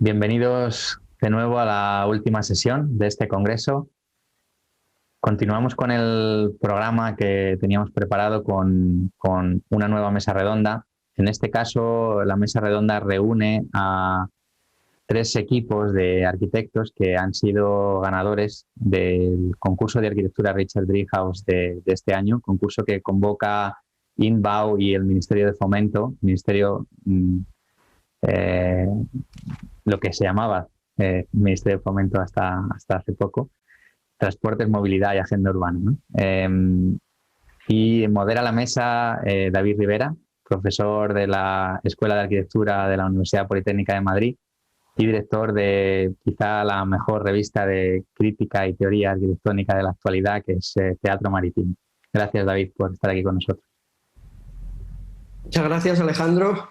Bienvenidos de nuevo a la última sesión de este congreso. Continuamos con el programa que teníamos preparado con una nueva mesa redonda. En este caso, la mesa redonda reúne a 3 equipos de arquitectos que han sido ganadores del concurso de arquitectura Richard Driehaus de este año, concurso que convoca INBAU y el Ministerio de Fomento, lo que se llamaba Ministerio de Fomento hasta hace poco, Transportes, Movilidad y Agenda Urbana, ¿no? Y modera la mesa David Rivera, profesor de la Escuela de Arquitectura de la Universidad Politécnica de Madrid y director de quizá la mejor revista de crítica y teoría arquitectónica de la actualidad, que es Teatro Marítimo. Gracias, David, por estar aquí con nosotros. Muchas gracias, Alejandro.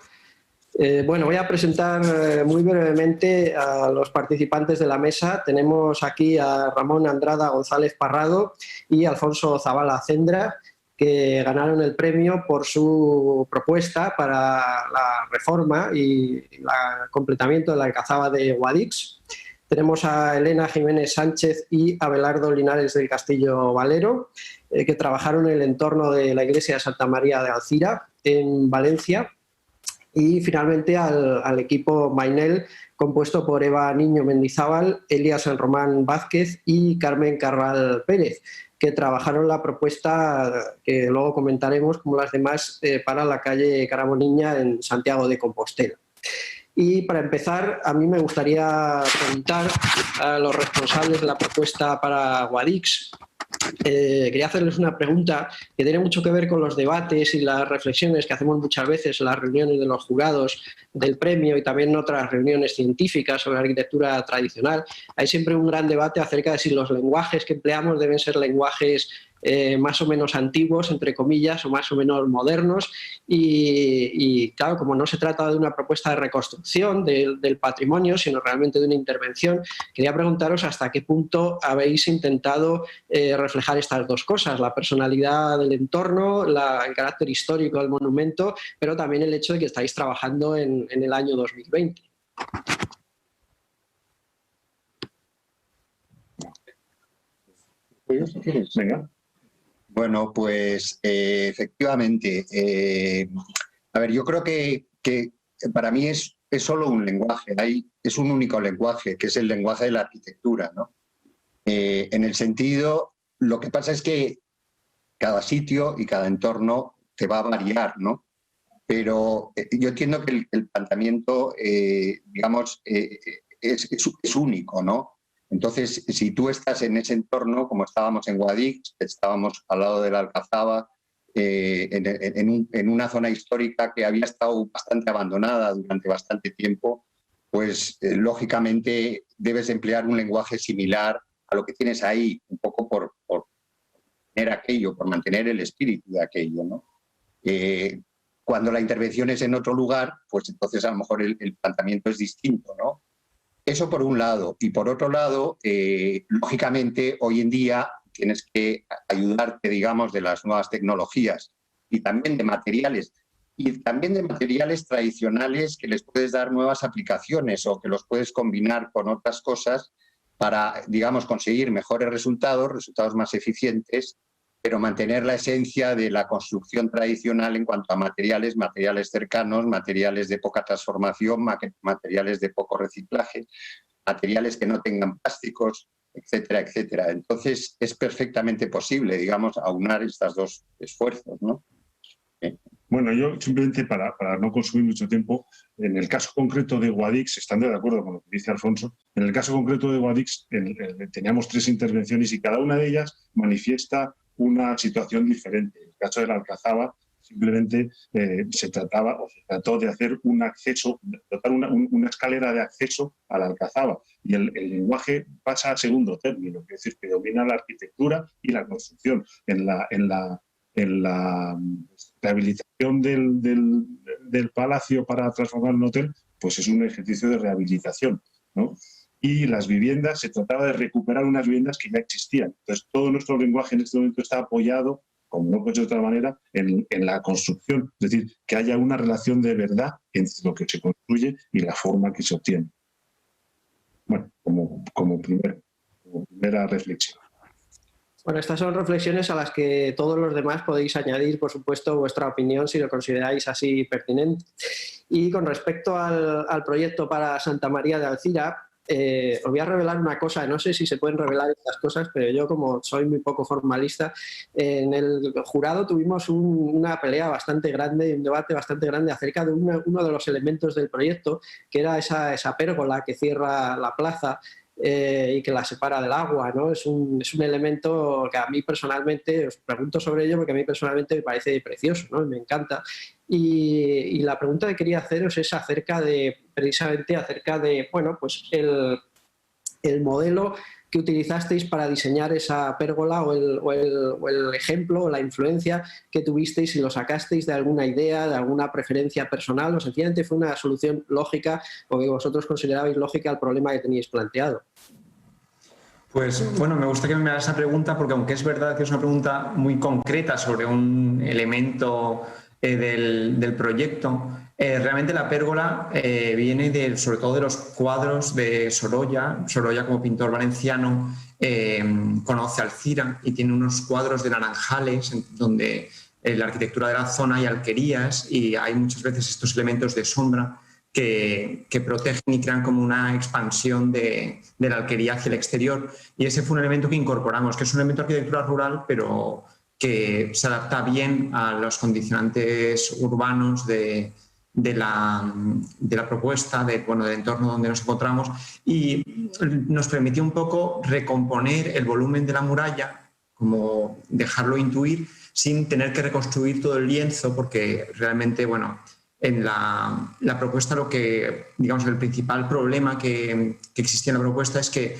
Bueno, voy a presentar muy brevemente a los participantes de la mesa. Tenemos aquí a Ramón Andrada González Parrado y Alfonso Zavala Cendra, que ganaron el premio por su propuesta para la reforma y el completamiento de la Alcazaba de Guadix. Tenemos a Elena Jiménez Sánchez y Abelardo Linares del Castillo Valero, que trabajaron en el entorno de la iglesia de Santa María de Alcira, en Valencia. Y finalmente al equipo Mainel, compuesto por Eva Niño Mendizábal, Elías San Román Vázquez y Carmen Carral Pérez, que trabajaron la propuesta que luego comentaremos, como las demás, para la calle Caramoniña en Santiago de Compostela. Y para empezar, a mí me gustaría preguntar a los responsables de la propuesta para Guadix. Quería hacerles una pregunta que tiene mucho que ver con los debates y las reflexiones que hacemos muchas veces en las reuniones de los jurados del premio y también en otras reuniones científicas sobre arquitectura tradicional. Hay siempre un gran debate acerca de si los lenguajes que empleamos deben ser lenguajes más o menos antiguos, entre comillas, o más o menos modernos. Y claro, como no se trata de una propuesta de reconstrucción del patrimonio, sino realmente de una intervención, quería preguntaros hasta qué punto habéis intentado reflejar estas dos cosas: la personalidad del entorno, el carácter histórico del monumento, pero también el hecho de que estáis trabajando en el año 2020. Venga. Bueno, pues efectivamente. A ver, yo creo que para mí es solo un lenguaje, es un único lenguaje, que es el lenguaje de la arquitectura, ¿no? En el sentido, lo que pasa es que cada sitio y cada entorno te va a variar, ¿no? Pero yo entiendo que el planteamiento, digamos, es único, ¿no? Entonces, si tú estás en ese entorno, como estábamos en Guadix, estábamos al lado de la Alcazaba, en una zona histórica que había estado bastante abandonada durante bastante tiempo, pues lógicamente debes emplear un lenguaje similar a lo que tienes ahí, un poco por mantener aquello, por mantener el espíritu de aquello, ¿no? Cuando la intervención es en otro lugar, pues entonces a lo mejor el planteamiento es distinto, ¿no? Eso por un lado. Y por otro lado, lógicamente, hoy en día tienes que ayudarte, digamos, de las nuevas tecnologías y también de materiales. Y también de materiales tradicionales que les puedes dar nuevas aplicaciones o que los puedes combinar con otras cosas para, digamos, conseguir mejores resultados más eficientes, pero mantener la esencia de la construcción tradicional en cuanto a materiales cercanos, materiales de poca transformación, materiales de poco reciclaje, materiales que no tengan plásticos, etcétera, etcétera. Entonces, es perfectamente posible, digamos, aunar estos dos esfuerzos, ¿no? Bueno, yo simplemente para no consumir mucho tiempo, en el caso concreto de Guadix, estando de acuerdo con lo que dice Alfonso, en el caso concreto de Guadix teníamos 3 intervenciones y cada una de ellas manifiesta una situación diferente. En el caso de la Alcazaba, simplemente se trató de hacer un acceso, dotar una escalera de acceso a la Alcazaba. Y el lenguaje pasa a segundo término, es decir, que domina la arquitectura y la construcción. En la rehabilitación del palacio para transformar en hotel, pues es un ejercicio de rehabilitación, ¿no? Y las viviendas, se trataba de recuperar unas viviendas que ya existían. Entonces, todo nuestro lenguaje en este momento está apoyado, como no puede ser de otra manera, en la construcción. Es decir, que haya una relación de verdad entre lo que se construye y la forma que se obtiene. bueno, como primera reflexión. Bueno, estas son reflexiones a las que todos los demás podéis añadir, por supuesto, vuestra opinión si lo consideráis así pertinente. Y con respecto al proyecto para Santa María de Alcira, os voy a revelar una cosa, no sé si se pueden revelar estas cosas, pero yo, como soy muy poco formalista, en el jurado tuvimos una pelea bastante grande, un debate bastante grande acerca de uno de los elementos del proyecto, que era esa pérgola que cierra la plaza y que la separa del agua, ¿no? Es un elemento que a mí personalmente, os pregunto sobre ello porque a mí personalmente me parece precioso, ¿no? Me encanta. Y la pregunta que quería haceros es precisamente acerca de, bueno, pues el modelo que utilizasteis para diseñar esa pérgola o el ejemplo o la influencia que tuvisteis, si lo sacasteis de alguna idea, de alguna preferencia personal, o sencillamente fue una solución lógica o que vosotros considerabais lógica al problema que teníais planteado. Pues bueno, me gusta que me hagas esa pregunta porque aunque es verdad que es una pregunta muy concreta sobre un elemento del proyecto, realmente la pérgola viene sobre todo de los cuadros de Sorolla. Sorolla, como pintor valenciano, conoce Alcira y tiene unos cuadros de naranjales donde la arquitectura de la zona hay alquerías y hay muchas veces estos elementos de sombra que protegen y crean como una expansión de la alquería hacia el exterior. Y ese fue un elemento que incorporamos, que es un elemento de arquitectura rural, pero que se adapta bien a los condicionantes urbanos de la propuesta, del entorno donde nos encontramos, y nos permitió un poco recomponer el volumen de la muralla, como dejarlo intuir, sin tener que reconstruir todo el lienzo, porque realmente, en la propuesta digamos, el principal problema que existía en la propuesta es que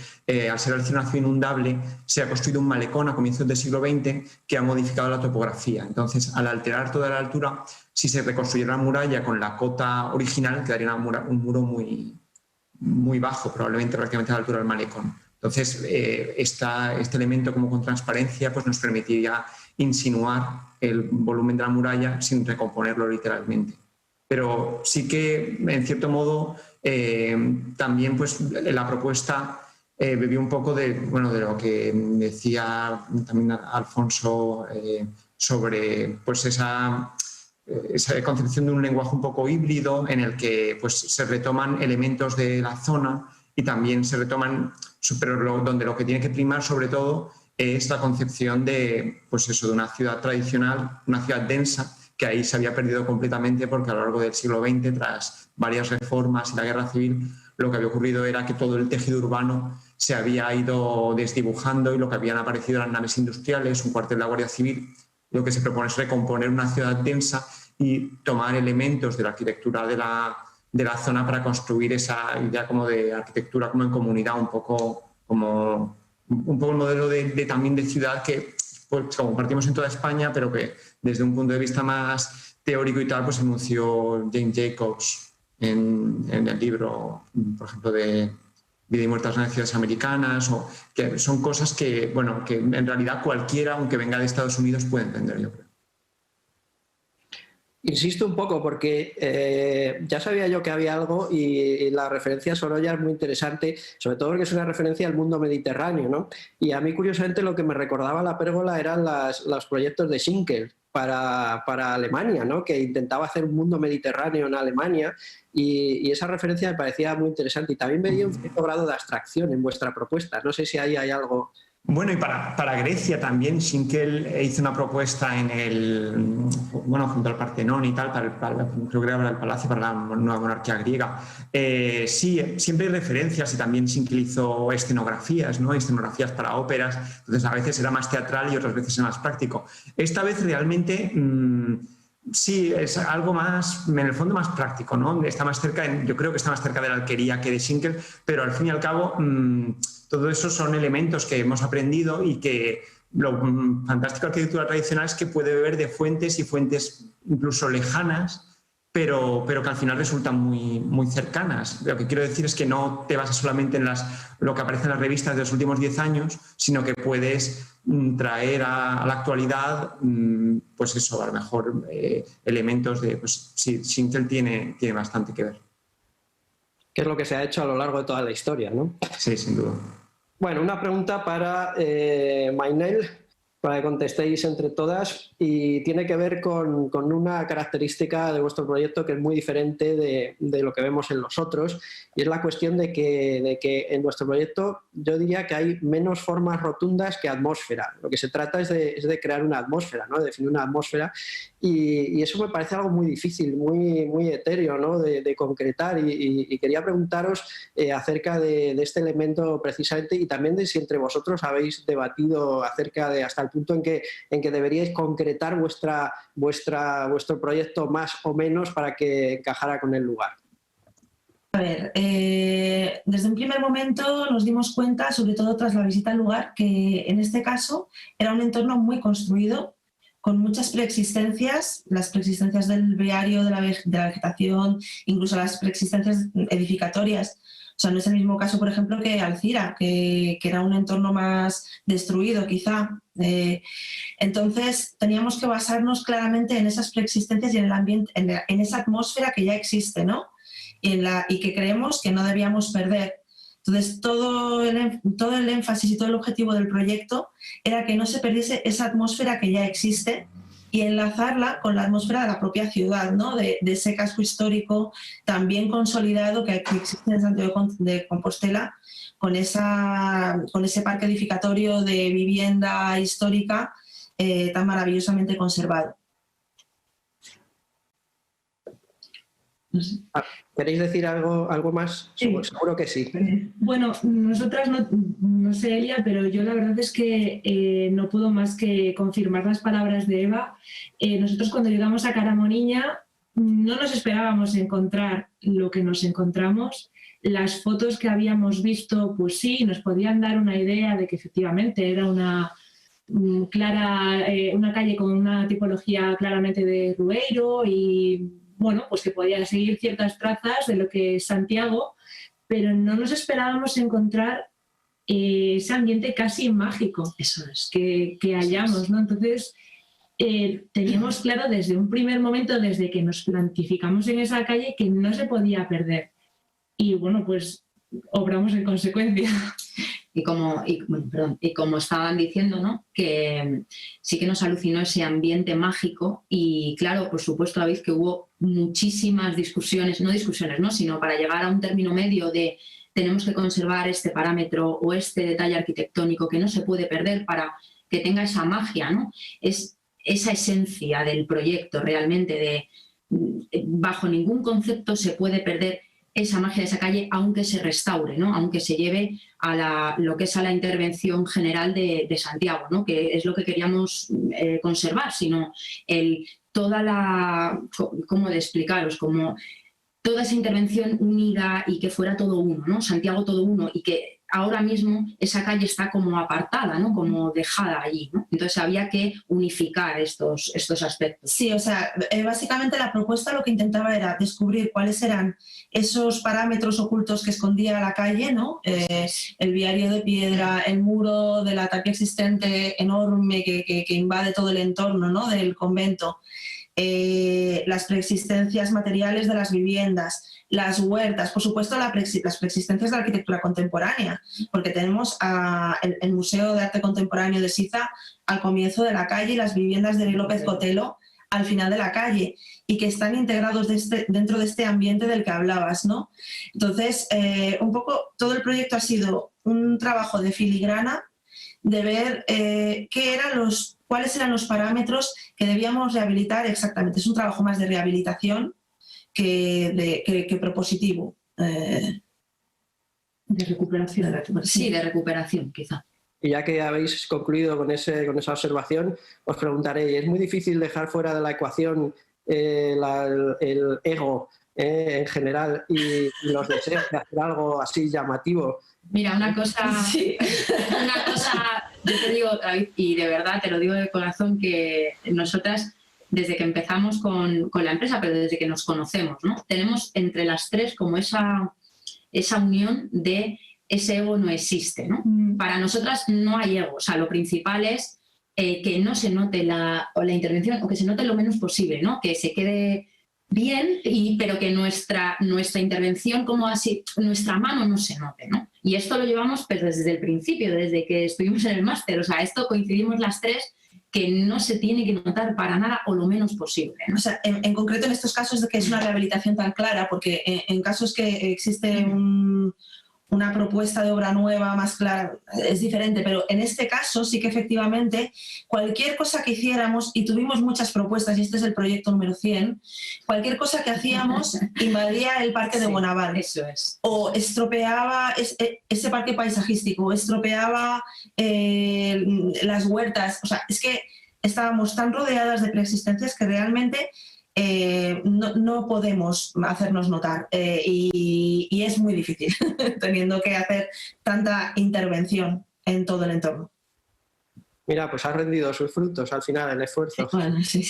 al ser Alcira una ciudad inundable se ha construido un malecón a comienzos del siglo XX que ha modificado la topografía. Entonces, al alterar toda la altura, si se reconstruyera la muralla con la cota original, quedaría un muro muy, muy bajo, probablemente prácticamente a la altura del malecón. Entonces, este elemento como con transparencia pues nos permitiría insinuar el volumen de la muralla sin recomponerlo literalmente. Pero sí que, en cierto modo, también pues, la propuesta bebió un poco de lo que decía también Alfonso sobre pues, esa concepción de un lenguaje un poco híbrido en el que pues, se retoman elementos de la zona y también se retoman, pero donde lo que tiene que primar sobre todo es la concepción de, pues eso, de una ciudad tradicional, una ciudad densa, que ahí se había perdido completamente porque a lo largo del siglo XX, tras varias reformas y la guerra civil, lo que había ocurrido era que todo el tejido urbano se había ido desdibujando y lo que habían aparecido eran naves industriales, un cuartel de la Guardia Civil. Lo que se propone es recomponer una ciudad densa y tomar elementos de la arquitectura de la zona para construir esa idea como de arquitectura como en comunidad, un poco el modelo también de ciudad que pues, compartimos en toda España, pero que desde un punto de vista más teórico y tal, pues enunció James Jacobs en el libro, por ejemplo, de Vida y muerte en las ciudades americanas, o que son cosas que en realidad cualquiera, aunque venga de Estados Unidos, puede entender, yo creo. Insisto un poco porque ya sabía yo que había algo y la referencia a Sorolla es muy interesante, sobre todo porque es una referencia al mundo mediterráneo, ¿no? Y a mí, curiosamente, lo que me recordaba la pérgola eran los proyectos de Schinkel para Alemania, ¿no? Que intentaba hacer un mundo mediterráneo en Alemania y esa referencia me parecía muy interesante y también veía un cierto grado de abstracción en vuestra propuesta. No sé si ahí hay algo... Bueno, y para Grecia también, Schinkel hizo una propuesta junto al Partenón y tal, creo que era para el Palacio, para la nueva monarquía griega. Sí, siempre hay referencias y también Schinkel hizo escenografías, ¿no? Escenografías para óperas, entonces a veces era más teatral y otras veces era más práctico. Esta vez realmente... sí, es algo más, en el fondo más práctico, ¿no? Está más cerca, yo creo que está más cerca de la alquería que de Schinkel, pero al fin y al cabo todo eso son elementos que hemos aprendido y que lo fantástico de la arquitectura tradicional es que puede beber de fuentes y fuentes incluso lejanas, pero que al final resultan muy, muy cercanas. Lo que quiero decir es que no te basas solamente en lo que aparece en las revistas de los últimos 10 años, sino que puedes traer a la actualidad, pues eso, a lo mejor elementos de... Pues sí, Schinkel tiene bastante que ver. que es lo que se ha hecho a lo largo de toda la historia, ¿no? Sí, sin duda. Bueno, una pregunta para Mainel, para que contestéis entre todas, y tiene que ver con una característica de vuestro proyecto que es muy diferente de lo que vemos en los otros, y es la cuestión de que en nuestro proyecto yo diría que hay menos formas rotundas que atmósfera. Lo que se trata es de crear una atmósfera, ¿no? De definir una atmósfera, y eso me parece algo muy difícil, muy etéreo, ¿no? De concretar, y quería preguntaros acerca de este elemento precisamente, y también de si entre vosotros habéis debatido acerca de hasta el punto en que deberíais concretar vuestro proyecto más o menos para que encajara con el lugar. A ver, desde un primer momento nos dimos cuenta, sobre todo tras la visita al lugar, que en este caso era un entorno muy construido, con muchas preexistencias, las preexistencias del viario, de la vegetación, incluso las preexistencias edificatorias. O sea, no es el mismo caso, por ejemplo, que Alcira, que era un entorno más destruido, quizá. Entonces, teníamos que basarnos claramente en esas preexistencias y en el ambiente, en esa atmósfera que ya existe, ¿no? Y que creemos que no debíamos perder. Entonces, todo el énfasis y todo el objetivo del proyecto era que no se perdiese esa atmósfera que ya existe y enlazarla con la atmósfera de la propia ciudad, ¿no? De ese casco histórico tan bien consolidado que existe en Santiago de Compostela, con ese parque edificatorio de vivienda histórica tan maravillosamente conservado. No sé. ¿Queréis decir algo más? Sí. Seguro que sí. Bueno, nosotras no sé, Elia, pero yo la verdad es que no puedo más que confirmar las palabras de Eva. Nosotros cuando llegamos a Caramoniña no nos esperábamos encontrar lo que nos encontramos. Las fotos que habíamos visto, pues sí, nos podían dar una idea de que efectivamente era una calle con una tipología claramente de rueiro y bueno, pues que podía seguir ciertas trazas de lo que es Santiago, pero no nos esperábamos encontrar ese ambiente casi mágico. Eso es. Que hallamos, ¿no? Entonces, teníamos claro desde un primer momento, desde que nos plantificamos en esa calle, que no se podía perder. Y bueno, pues obramos en consecuencia. Y como estaban diciendo, ¿no? Que sí que nos alucinó ese ambiente mágico y claro, por supuesto, David, que hubo muchísimas discusiones, ¿no? Sino para llegar a un término medio de tenemos que conservar este parámetro o este detalle arquitectónico que no se puede perder para que tenga esa magia, ¿no? Es esa esencia del proyecto realmente bajo ningún concepto se puede perder esa magia de esa calle, aunque se restaure, ¿no? Aunque se lleve a lo que es a la intervención general de Santiago, ¿no? Que es lo que queríamos conservar, sino ¿cómo de explicaros? Como toda esa intervención unida y que fuera todo uno, ¿no? Santiago todo uno, y que ahora mismo esa calle está como apartada, ¿no? Como dejada allí, ¿no? Entonces había que unificar estos aspectos. Sí, o sea, básicamente la propuesta lo que intentaba era descubrir cuáles eran esos parámetros ocultos que escondía la calle, ¿no? El viario de piedra, el muro de la tapia existente enorme que invade todo el entorno, ¿no? Del convento, las preexistencias materiales de las viviendas, las huertas, por supuesto las preexistencias de la arquitectura contemporánea, porque tenemos el Museo de Arte Contemporáneo de Siza al comienzo de la calle y las viviendas de López Cotelo al final de la calle, y que están integrados dentro de este ambiente del que hablabas, ¿no? Entonces, un poco todo el proyecto ha sido un trabajo de filigrana, de ver cuáles eran los parámetros que debíamos rehabilitar exactamente. Es un trabajo más de rehabilitación que propositivo. De recuperación. Sí, de recuperación, quizá. Y ya que habéis concluido con esa observación, os preguntaré, ¿es muy difícil dejar fuera de la ecuación el ego en general y los deseos de hacer algo así llamativo? Mira, una cosa, yo te digo, David, y de verdad te lo digo de corazón, que nosotras, desde que empezamos con la empresa, pero desde que nos conocemos, ¿no? Tenemos entre las tres como esa unión de ese ego no existe, ¿no? Para nosotras no hay ego, o sea, lo principal es que no se note la intervención, o que se note lo menos posible, ¿no? Que se quede bien, pero que nuestra intervención, como así, nuestra mano no se note, ¿no? Y esto lo llevamos pues, desde el principio, desde que estuvimos en el máster. O sea, esto coincidimos las tres, que no se tiene que notar para nada o lo menos posible, ¿no? O sea, en concreto en estos casos de que es una rehabilitación tan clara, porque en casos que existe una propuesta de obra nueva más clara es diferente, pero en este caso sí que efectivamente cualquier cosa que hiciéramos, y tuvimos muchas propuestas y este es el proyecto número 100, cualquier cosa que hacíamos invadía el parque de Bonaval, eso es. O estropeaba ese parque paisajístico, o estropeaba las huertas. O sea, es que estábamos tan rodeadas de preexistencias que realmente no podemos hacernos notar y es muy difícil teniendo que hacer tanta intervención en todo el entorno. Mira, pues ha rendido sus frutos al final el esfuerzo. Bueno, sí.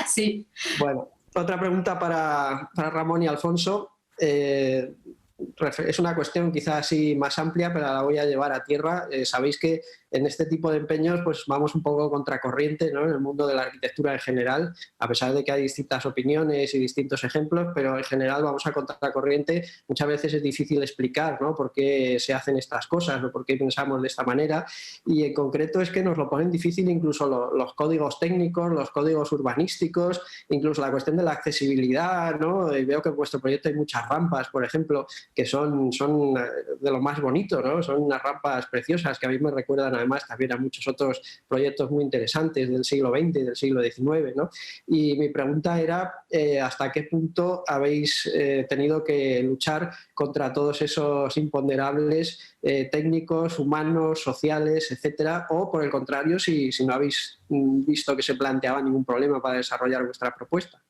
Sí. Bueno, otra pregunta para Ramón y Alfonso. Es una cuestión quizás así más amplia, pero la voy a llevar a tierra. Sabéis que en este tipo de empeños pues vamos un poco contracorriente, ¿no? En el mundo de la arquitectura en general, a pesar de que hay distintas opiniones y distintos ejemplos, pero en general vamos a contracorriente. Muchas veces es difícil explicar, ¿no? Por qué se hacen estas cosas o por qué pensamos de esta manera, y en concreto es que nos lo ponen difícil incluso los códigos técnicos, los códigos urbanísticos, incluso la cuestión de la accesibilidad, ¿no? Y veo que en vuestro proyecto hay muchas rampas, por ejemplo, que son de lo más bonito, ¿no? Son unas rampas preciosas que a mí me recuerdan además también a muchos otros proyectos muy interesantes del siglo XX y del siglo XIX, ¿no? Y mi pregunta era ¿hasta qué punto habéis tenido que luchar contra todos esos imponderables técnicos, humanos, sociales, etcétera? O por el contrario, si no habéis visto que se planteaba ningún problema para desarrollar vuestra propuesta.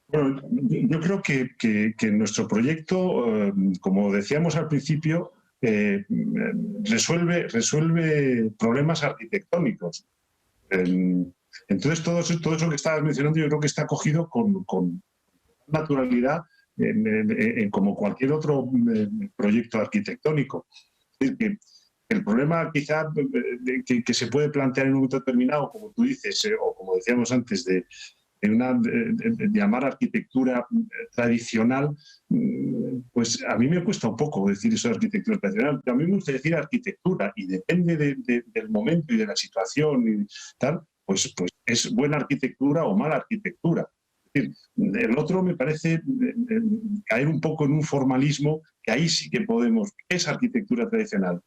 Bueno, yo creo que nuestro proyecto, como decíamos al principio, resuelve problemas arquitectónicos. Entonces, todo eso que estabas mencionando yo creo que está cogido con naturalidad como cualquier otro proyecto arquitectónico. Es decir, que el problema quizá que se puede plantear en un momento determinado, como tú dices, o como decíamos antes, de llamar arquitectura tradicional, pues a mí me cuesta un poco decir eso de arquitectura tradicional, pero a mí me gusta decir arquitectura, y depende del momento y de la situación y tal, pues es buena arquitectura o mala arquitectura. Es decir, el otro me parece caer un poco en un formalismo, que ahí sí que podemos. ¿Qué es arquitectura tradicional?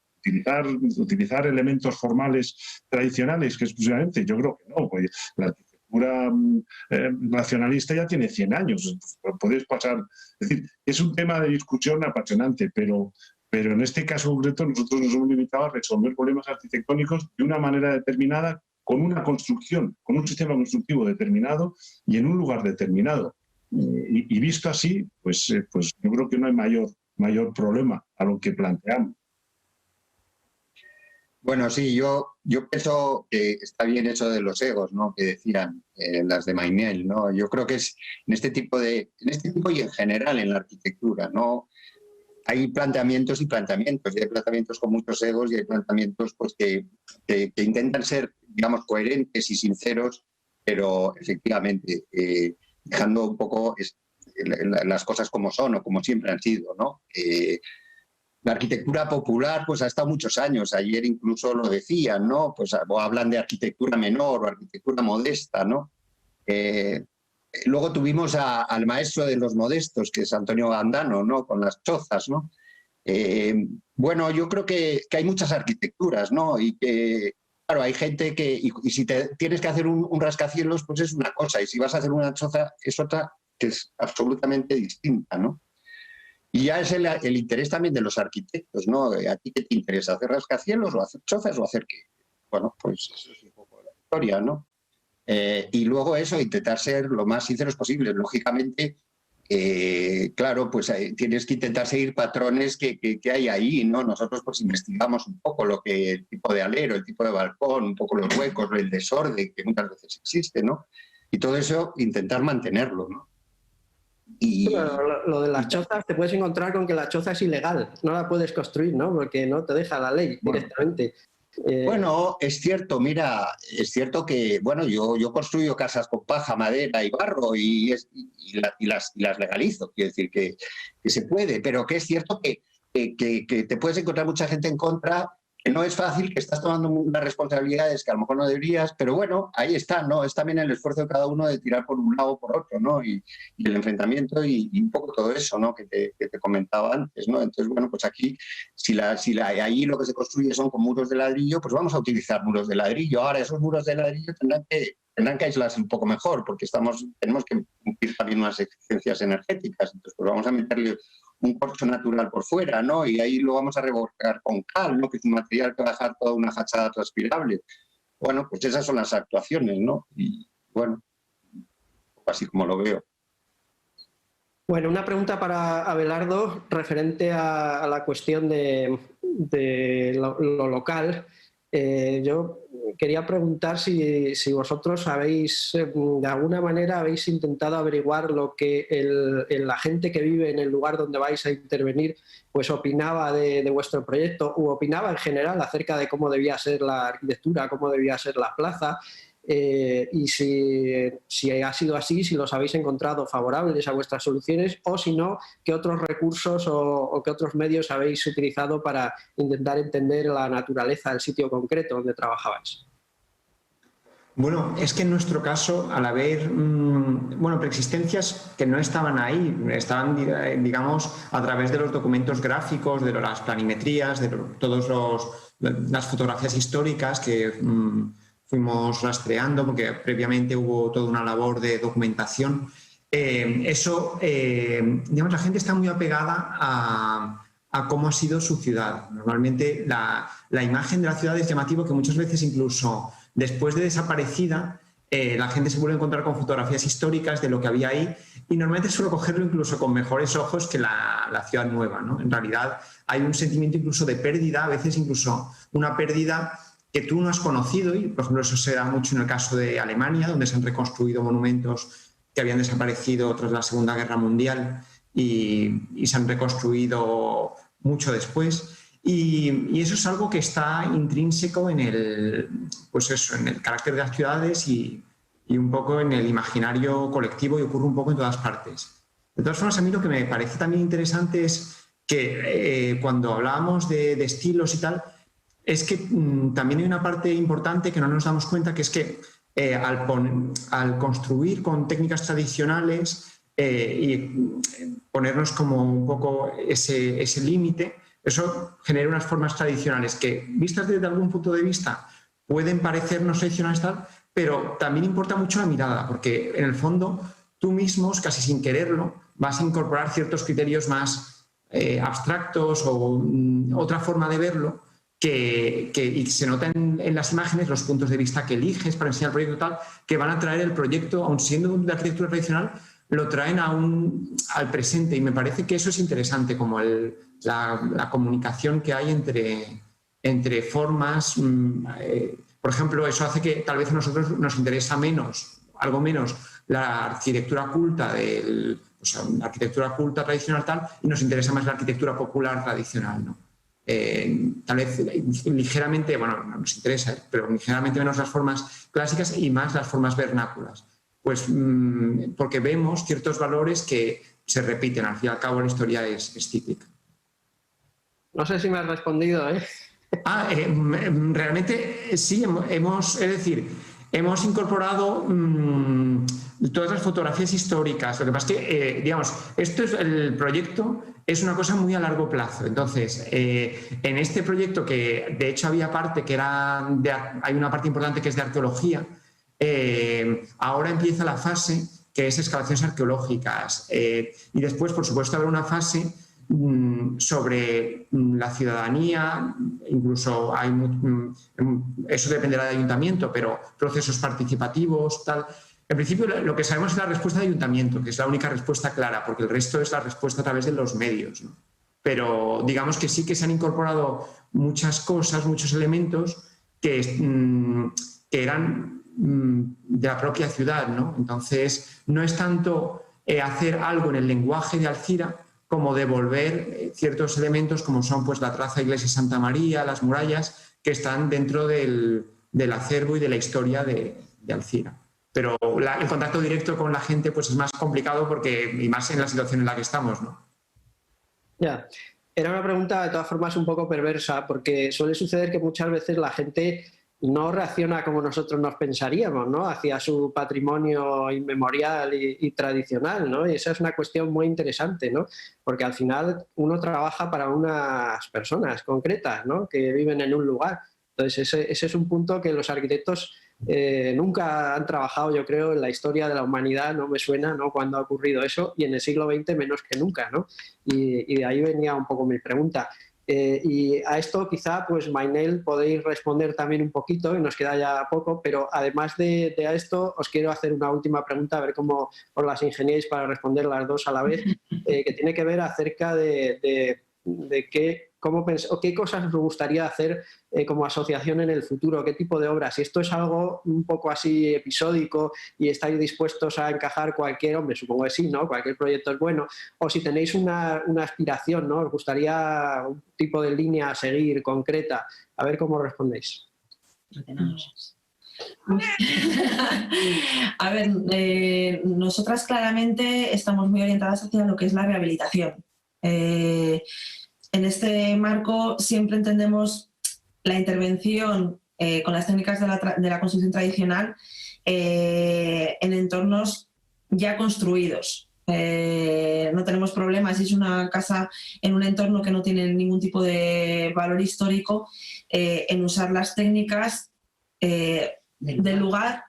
Utilizar elementos formales tradicionales, que exclusivamente, yo creo que no, pues la arquitectura nacionalista ya tiene 100 años, podéis pasar. Es decir, es un tema de discusión apasionante, pero en este caso concreto nosotros nos hemos limitado a resolver problemas arquitectónicos de una manera determinada, con una construcción, con un sistema constructivo determinado y en un lugar determinado. Y visto así, pues yo creo que no hay mayor problema a lo que planteamos. Bueno, sí, yo pienso que está bien eso de los egos, ¿no? Que decían las de Mainel, ¿no? Yo creo que es en este tipo y en general en la arquitectura, ¿no? Hay planteamientos y planteamientos, y hay planteamientos con muchos egos y hay planteamientos pues, que intentan ser, digamos, coherentes y sinceros, pero efectivamente dejando un poco las cosas como son o como siempre han sido, ¿no? La arquitectura popular pues ha estado muchos años, ayer incluso lo decían, ¿no? Pues hablan de arquitectura menor o arquitectura modesta, ¿no? Luego tuvimos al maestro de los modestos, que es Antonio Gandano, ¿no? Con las chozas, ¿no? Bueno, yo creo que hay muchas arquitecturas, ¿no? Y que, claro, hay gente que, y si tienes que hacer un rascacielos, pues es una cosa, y si vas a hacer una choza es otra que es absolutamente distinta, ¿no? Y ya es el interés también de los arquitectos, ¿no? ¿A ti qué te interesa? ¿Hacer rascacielos o hacer chozas o hacer qué? Bueno, pues eso es un poco la historia, ¿no? Y luego eso, intentar ser lo más sinceros posible. Lógicamente, claro, pues tienes que intentar seguir patrones que hay ahí, ¿no? Nosotros pues investigamos un poco el tipo de alero, el tipo de balcón, un poco los huecos, el desorden que muchas veces existe, ¿no? Y todo eso intentar mantenerlo, ¿no? Pero lo de las chozas, te puedes encontrar con que la choza es ilegal, no la puedes construir, ¿no? Porque no te deja la ley directamente. Bueno, es cierto, mira, es cierto que, bueno, yo construyo casas con paja, madera y barro y las legalizo, quiero decir que se puede, pero que es cierto que te puedes encontrar mucha gente en contra, que no es fácil, que estás tomando unas responsabilidades que a lo mejor no deberías, pero bueno, ahí está, ¿no? Es también el esfuerzo de cada uno de tirar por un lado o por otro, ¿no? Y el enfrentamiento y un poco todo eso, ¿no? Que te comentaba antes, ¿no? Entonces, bueno, pues aquí, ahí lo que se construye son con muros de ladrillo, pues vamos a utilizar muros de ladrillo. Ahora, esos muros de ladrillo tendrán que aislarse un poco mejor, porque tenemos que cumplir también unas exigencias energéticas, entonces pues vamos a meterle un corcho natural por fuera, ¿no? Y ahí lo vamos a revolcar con cal, ¿no? Que es un material que va a dejar toda una fachada transpirable. Bueno, pues esas son las actuaciones, ¿no? Y bueno, así como lo veo. Bueno, una pregunta para Abelardo referente a la cuestión de lo local. Yo quería preguntar si vosotros habéis, de alguna manera, habéis intentado averiguar lo que la gente que vive en el lugar donde vais a intervenir pues opinaba de vuestro proyecto u opinaba en general acerca de cómo debía ser la arquitectura, cómo debía ser la plaza. Y si ha sido así, si los habéis encontrado favorables a vuestras soluciones o si no, qué otros recursos o qué otros medios habéis utilizado para intentar entender la naturaleza del sitio concreto donde trabajabais. Bueno, es que en nuestro caso, al haber preexistencias que no estaban ahí, estaban, digamos, a través de los documentos gráficos, de las planimetrías, de todas las fotografías históricas que fuimos rastreando, porque previamente hubo toda una labor de documentación. Digamos, la gente está muy apegada a cómo ha sido su ciudad. Normalmente la imagen de la ciudad es llamativo, que muchas veces incluso después de desaparecida la gente se vuelve a encontrar con fotografías históricas de lo que había ahí y normalmente suele cogerlo incluso con mejores ojos que la ciudad nueva, ¿no? En realidad hay un sentimiento incluso de pérdida, a veces incluso una pérdida que tú no has conocido, y por ejemplo eso se da mucho en el caso de Alemania, donde se han reconstruido monumentos que habían desaparecido tras la Segunda Guerra Mundial y se han reconstruido mucho después. Y eso es algo que está intrínseco en el carácter de las ciudades y un poco en el imaginario colectivo, y ocurre un poco en todas partes. De todas formas, a mí lo que me parece también interesante es que cuando hablábamos de estilos y tal, es que también hay una parte importante que no nos damos cuenta, que es que al construir con técnicas tradicionales y ponernos como un poco ese límite, eso genera unas formas tradicionales que, vistas desde algún punto de vista, pueden parecernos tradicionales tal, pero también importa mucho la mirada, porque en el fondo tú mismo, casi sin quererlo, vas a incorporar ciertos criterios más abstractos o otra forma de verlo, y se nota en las imágenes, los puntos de vista que eliges para enseñar el proyecto tal, que van a traer el proyecto, aun siendo de arquitectura tradicional, lo traen al presente, y me parece que eso es interesante, como la comunicación que hay entre formas. Por ejemplo, eso hace que tal vez a nosotros nos interesa algo menos la arquitectura culta, la arquitectura culta tradicional tal, y nos interesa más la arquitectura popular tradicional, ¿no? Tal vez ligeramente, bueno, no nos interesa, pero ligeramente menos las formas clásicas y más las formas vernáculas. Pues porque vemos ciertos valores que se repiten. Al fin y al cabo la historia es cíclica. No sé si me has respondido, ¿eh? Realmente sí, hemos incorporado todas las fotografías históricas. Lo que pasa es que, digamos, el proyecto es una cosa muy a largo plazo. Entonces, en este proyecto, que de hecho había parte que hay una parte importante que es de arqueología, ahora empieza la fase que es excavaciones arqueológicas, y después, por supuesto, habrá una fase sobre la ciudadanía, incluso eso dependerá del ayuntamiento, pero procesos participativos, tal. En principio, lo que sabemos es la respuesta del ayuntamiento, que es la única respuesta clara, porque el resto es la respuesta a través de los medios, ¿no? Pero digamos que sí que se han incorporado muchas cosas, muchos elementos que eran de la propia ciudad, ¿no? Entonces, no es tanto hacer algo en el lenguaje de Alzira como devolver ciertos elementos como son pues la traza Iglesia Santa María, las murallas, que están dentro del acervo y de la historia de Alcira. Pero el contacto directo con la gente pues es más complicado y más en la situación en la que estamos, ¿no? Ya. Era una pregunta de todas formas un poco perversa, porque suele suceder que muchas veces la gente no reacciona como nosotros nos pensaríamos, ¿no?, hacia su patrimonio inmemorial y tradicional, ¿no? Y esa es una cuestión muy interesante, ¿no? Porque al final uno trabaja para unas personas concretas, ¿no?, que viven en un lugar. Entonces ese es un punto que los arquitectos nunca han trabajado, yo creo, en la historia de la humanidad, no me suena, ¿no?, cuando ha ocurrido eso, y en el siglo XX menos que nunca, ¿no? Y de ahí venía un poco mi pregunta. Y a esto quizá, pues Mainel, podéis responder también un poquito, y nos queda ya poco, pero además de esto, os quiero hacer una última pregunta, a ver cómo os las ingeniáis para responder las dos a la vez, que tiene que ver acerca de qué cosas os gustaría hacer como asociación en el futuro, qué tipo de obras. Si esto es algo un poco así episódico y estáis dispuestos a encajar cualquier, hombre, supongo que sí, ¿no?, cualquier proyecto es bueno, o si tenéis una aspiración, ¿no?, os gustaría un tipo de línea a seguir concreta, a ver cómo respondéis. A ver, nosotras claramente estamos muy orientadas hacia lo que es la rehabilitación. En este marco siempre entendemos la intervención con las técnicas de la construcción tradicional en entornos ya construidos. No tenemos problemas si es una casa en un entorno que no tiene ningún tipo de valor histórico, en usar las técnicas del lugar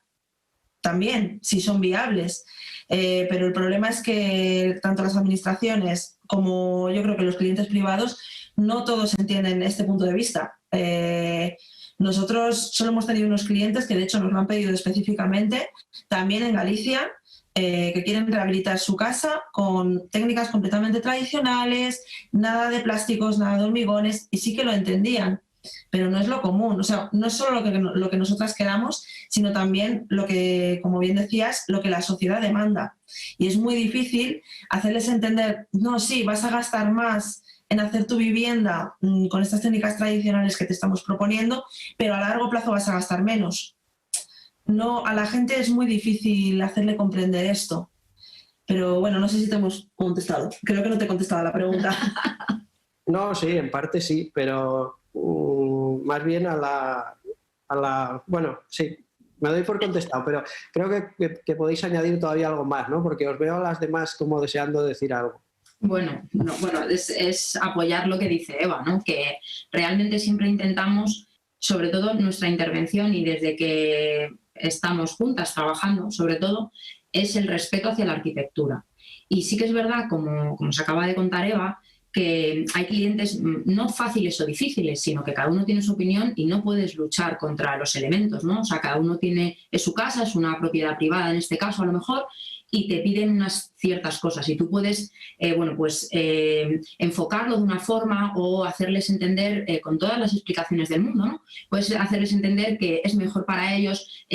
también, si son viables. Pero el problema es que tanto las administraciones como yo creo que los clientes privados no todos entienden este punto de vista. Nosotros solo hemos tenido unos clientes que de hecho nos lo han pedido específicamente, también en Galicia, que quieren rehabilitar su casa con técnicas completamente tradicionales, nada de plásticos, nada de hormigones, y sí que lo entendían. Pero no es lo común, o sea, no es solo lo que nosotras queramos, sino también lo que, como bien decías, lo que la sociedad demanda. Y es muy difícil hacerles entender, no, sí, vas a gastar más en hacer tu vivienda con estas técnicas tradicionales que te estamos proponiendo, pero a largo plazo vas a gastar menos. No, a la gente es muy difícil hacerle comprender esto. Pero bueno, no sé si te hemos contestado. Creo que no te he contestado la pregunta. No, sí, en parte sí, pero más bien a la... Bueno, sí, me doy por contestado, pero creo que podéis añadir todavía algo más, ¿no? Porque os veo a las demás como deseando decir algo. Bueno, es apoyar lo que dice Eva, ¿no? Que realmente siempre intentamos, sobre todo nuestra intervención y desde que estamos juntas trabajando, sobre todo, es el respeto hacia la arquitectura. Y sí que es verdad, como se acaba de contar Eva, que hay clientes no fáciles o difíciles, sino que cada uno tiene su opinión y no puedes luchar contra los elementos, ¿no? O sea, cada uno es su casa, es una propiedad privada en este caso a lo mejor, y te piden unas ciertas cosas y tú puedes enfocarlo de una forma o hacerles entender con todas las explicaciones del mundo, ¿no? Puedes hacerles entender que es mejor para ellos,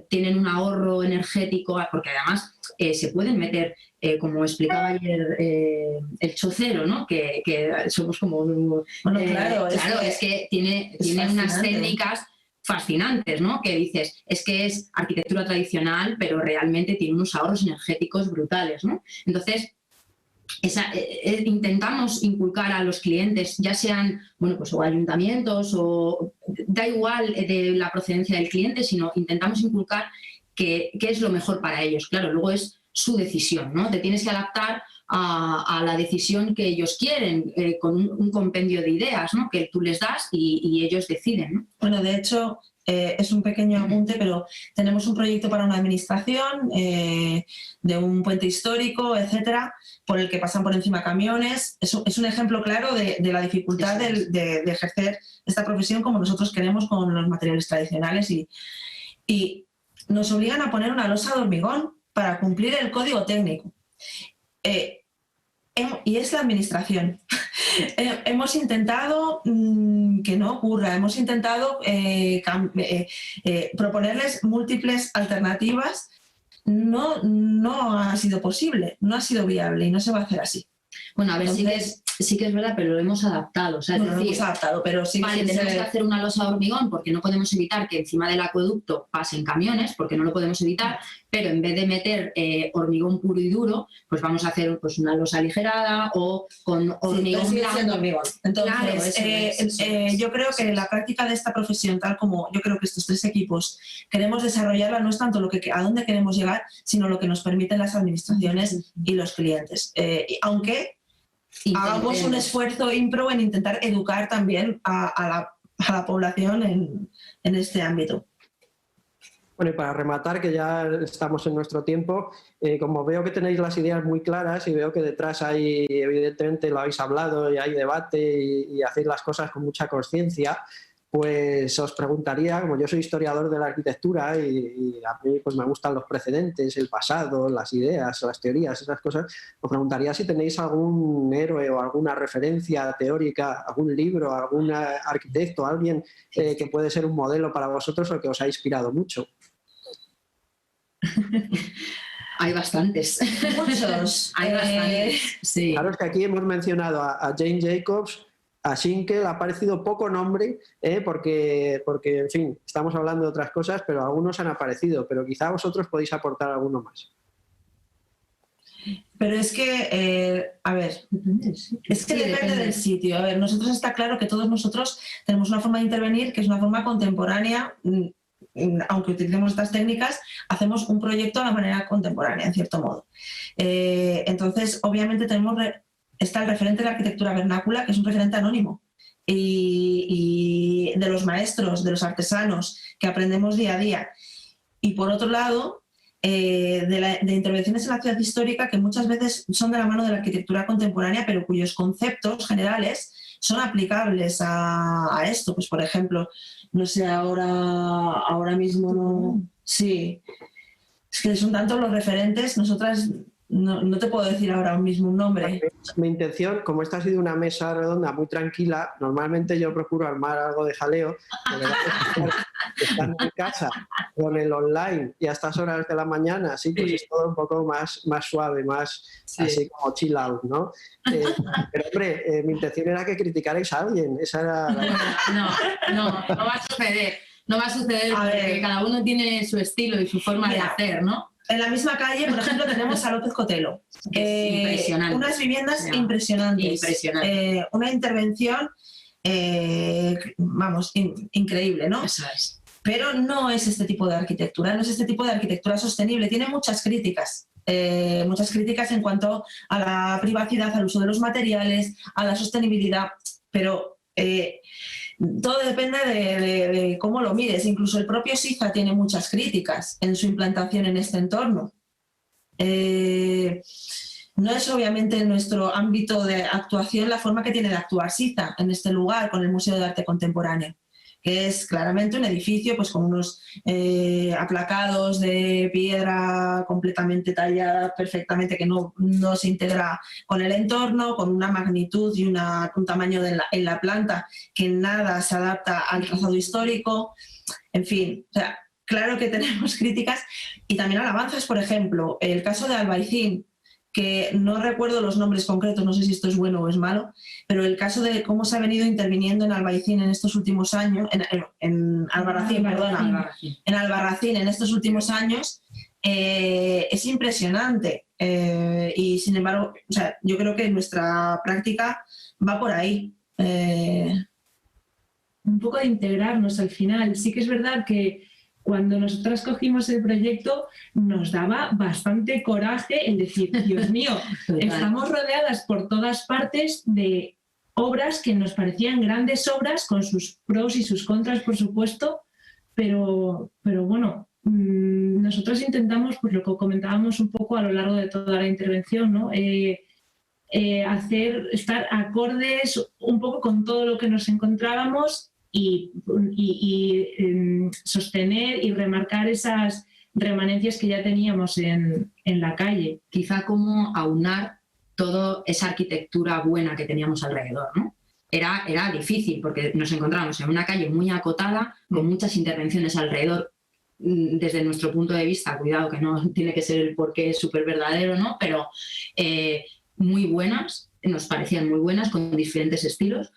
tienen un ahorro energético, porque además se pueden meter, como explicaba ayer el chocero, ¿no? Que somos como... Bueno, claro, es que tiene unas técnicas fascinantes, ¿no? Que dices, es que es arquitectura tradicional, pero realmente tiene unos ahorros energéticos brutales, ¿no? Entonces, intentamos inculcar a los clientes, ya sean, o ayuntamientos, o da igual de la procedencia del cliente, sino intentamos inculcar qué es lo mejor para ellos. Claro, luego es su decisión, ¿no? Te tienes que adaptar a la decisión que ellos quieren, con un compendio de ideas, ¿no? Que tú les das y ellos deciden, ¿no? Bueno, de hecho, es un pequeño apunte, pero tenemos un proyecto para una administración de un puente histórico, etcétera, por el que pasan por encima camiones. Es un ejemplo claro de la dificultad de ejercer esta profesión como nosotros queremos con los materiales tradicionales y nos obligan a poner una losa de hormigón para cumplir el código técnico. Y es la administración. Hemos intentado que no ocurra, hemos intentado proponerles múltiples alternativas. No ha sido posible, no ha sido viable y no se va a hacer así. Bueno, a ver, Entonces, sí que es verdad, pero lo hemos adaptado. O sea, bueno, es decir, lo hemos adaptado, pero sí vale, tenemos que hacer una losa de hormigón porque no podemos evitar que encima del acueducto pasen camiones, porque no lo podemos evitar, pero en vez de meter hormigón puro y duro, pues vamos a hacer pues, una losa aligerada o con hormigón sigue blanco. siendo hormigón. Entonces, Claro, eso. yo creo que la práctica de esta profesión, tal como yo creo que estos 3 equipos queremos desarrollarla, no es tanto a dónde queremos llegar, sino lo que nos permiten las administraciones y los clientes. Aunque hagamos un esfuerzo ímprobo en intentar educar también a la población en este ámbito. Bueno, y para rematar, que ya estamos en nuestro tiempo, como veo que tenéis las ideas muy claras y veo que detrás hay, evidentemente lo habéis hablado y hay debate y hacéis las cosas con mucha conciencia, pues os preguntaría, como yo soy historiador de la arquitectura y a mí pues me gustan los precedentes, el pasado, las ideas, las teorías, esas cosas, os preguntaría si tenéis algún héroe o alguna referencia teórica, algún libro, algún arquitecto, alguien que puede ser un modelo para vosotros o que os ha inspirado mucho. Hay bastantes. Muchos. Hay bastantes. Sí. Claro, es que aquí hemos mencionado a Jane Jacobs, a Schinkel, ha aparecido poco nombre, porque, en fin, estamos hablando de otras cosas, pero algunos han aparecido, pero quizá vosotros podéis aportar alguno más. Pero es que, a ver, es que depende del sitio. A ver, nosotros está claro que todos nosotros tenemos una forma de intervenir que es una forma contemporánea. Aunque utilicemos estas técnicas, hacemos un proyecto de la manera contemporánea, en cierto modo. Entonces, obviamente está el referente de la arquitectura vernácula, que es un referente anónimo, y de los maestros, de los artesanos, que aprendemos día a día. Y por otro lado, de intervenciones en la ciudad histórica, que muchas veces son de la mano de la arquitectura contemporánea, pero cuyos conceptos generales son aplicables a esto. Pues, por ejemplo, no sé, ahora mismo no... Sí, es que son tantos los referentes, nosotras no te puedo decir ahora mismo un nombre. Mi intención, como esta ha sido una mesa redonda muy tranquila, normalmente yo procuro armar algo de jaleo, estando en casa con el online y a estas horas de la mañana, así pues es todo un poco más suave, más así como chill out, ¿no? Pero hombre, mi intención era que criticarais a alguien, esa era No va a suceder. No va a suceder porque cada uno tiene su estilo y su forma de hacer, ¿no? En la misma calle, por ejemplo, tenemos a López Cotelo. Impresionante. Unas viviendas impresionantes. Una intervención, increíble, ¿no? Eso es. Pero no es este tipo de arquitectura, no es este tipo de arquitectura sostenible. Tiene muchas críticas en cuanto a la privacidad, al uso de los materiales, a la sostenibilidad, pero... todo depende de cómo lo mires. Incluso el propio SIZA tiene muchas críticas en su implantación en este entorno. No es obviamente en nuestro ámbito de actuación la forma que tiene de actuar SIZA en este lugar con el Museo de Arte Contemporáneo, que es claramente un edificio pues, con unos aplacados de piedra completamente tallada perfectamente, que no se integra con el entorno, con una magnitud y un tamaño en la planta que nada se adapta al trazado histórico. En fin, o sea, claro que tenemos críticas y también alabanzas. Por ejemplo, el caso de Albaicín, que no recuerdo los nombres concretos, no sé si esto es bueno o es malo, pero el caso de cómo se ha venido interviniendo en Albaicín en estos últimos años, en Albarracín, en Albarracín en estos últimos años, es impresionante. Y sin embargo, o sea, yo creo que nuestra práctica va por ahí. Un poco de integrarnos al final. Sí que es verdad que cuando nosotras cogimos el proyecto nos daba bastante coraje el decir, Dios mío, estamos rodeadas por todas partes de obras que nos parecían grandes obras, con sus pros y sus contras, por supuesto, pero bueno, nosotros intentamos, pues lo que comentábamos un poco a lo largo de toda la intervención, ¿no? Estar acordes un poco con todo lo que nos encontrábamos y sostener y remarcar esas remanencias que ya teníamos en la calle. Quizá como aunar toda esa arquitectura buena que teníamos alrededor, ¿no? Era difícil porque nos encontramos en una calle muy acotada, con muchas intervenciones alrededor. Desde nuestro punto de vista, cuidado que no tiene que ser el porqué súper verdadero, ¿no? Pero muy buenas, nos parecían muy buenas, con diferentes estilos.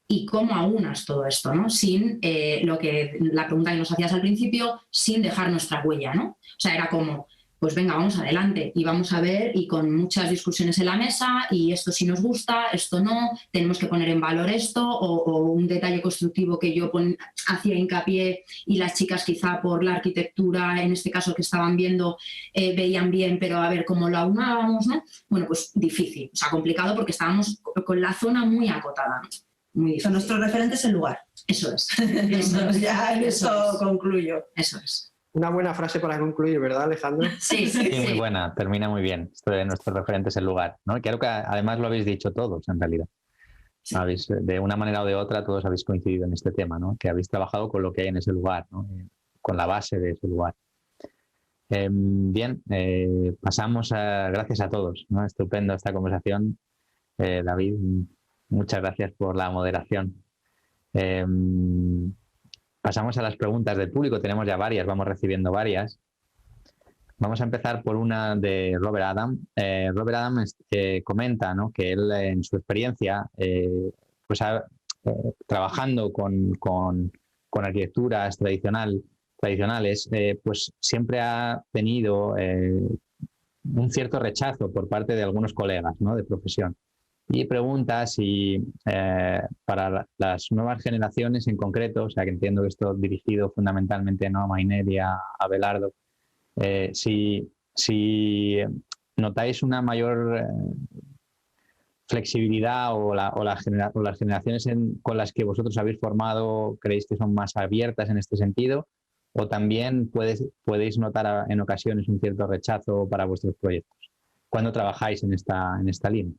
¿Y cómo aunas todo esto, ¿no? Sin la pregunta que nos hacías al principio, sin dejar nuestra huella, ¿no? O sea, era como, pues venga, vamos adelante y vamos a ver, y con muchas discusiones en la mesa, y esto sí nos gusta, esto no, tenemos que poner en valor esto, o un detalle constructivo que yo hacía hincapié y las chicas quizá por la arquitectura, en este caso que estaban viendo, veían bien, pero a ver cómo lo aunábamos, ¿no? Bueno, pues difícil, o sea, complicado porque estábamos con la zona muy acotada, ¿no? Muy difícil. Nuestro referente es el lugar. Eso es. Ya en eso concluyo. Eso es. Una buena frase para concluir, ¿verdad, Alejandro? Sí, muy buena, termina muy bien. Esto de nuestro referente es el lugar, ¿no? Creo que además lo habéis dicho todos, en realidad. Sí. De una manera o de otra, todos habéis coincidido en este tema, ¿no? Que habéis trabajado con lo que hay en ese lugar, ¿no? Con la base de ese lugar. Bien, pasamos gracias a todos, ¿no? Estupendo esta conversación. David, muchas gracias por la moderación. Pasamos a las preguntas del público. Tenemos ya varias, vamos recibiendo varias. Vamos a empezar por una de Robert Adam. Robert Adam comenta, ¿no? Que él, en su experiencia, pues trabajando con arquitecturas tradicionales, pues siempre ha tenido un cierto rechazo por parte de algunos colegas, ¿no? De profesión. Y pregunta si para las nuevas generaciones en concreto, o sea que entiendo que esto dirigido fundamentalmente, ¿no? A Maynard y a Abelardo, si notáis una mayor flexibilidad o las generaciones con las que vosotros habéis formado, creéis que son más abiertas en este sentido, o también podéis notar en ocasiones un cierto rechazo para vuestros proyectos. ¿Cuándo trabajáis en esta línea?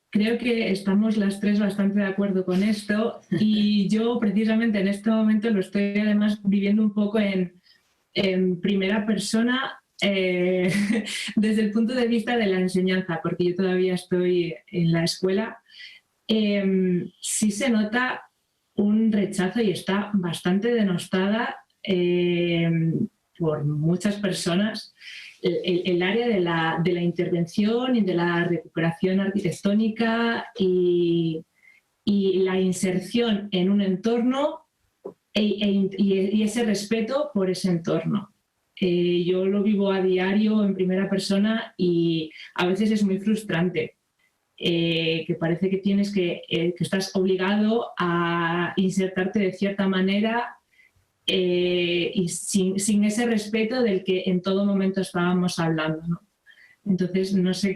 Creo que estamos las tres bastante de acuerdo con esto, y yo precisamente en este momento lo estoy además viviendo un poco en primera persona, desde el punto de vista de la enseñanza, porque yo todavía estoy en la escuela. Sí se nota un rechazo y está bastante denostada por muchas personas el área de la intervención y de la recuperación arquitectónica y la inserción en un entorno y ese respeto por ese entorno. Yo lo vivo a diario en primera persona y a veces es muy frustrante, que parece que tienes que estás obligado a insertarte de cierta manera y sin ese respeto del que en todo momento estábamos hablando, ¿no? Entonces, no sé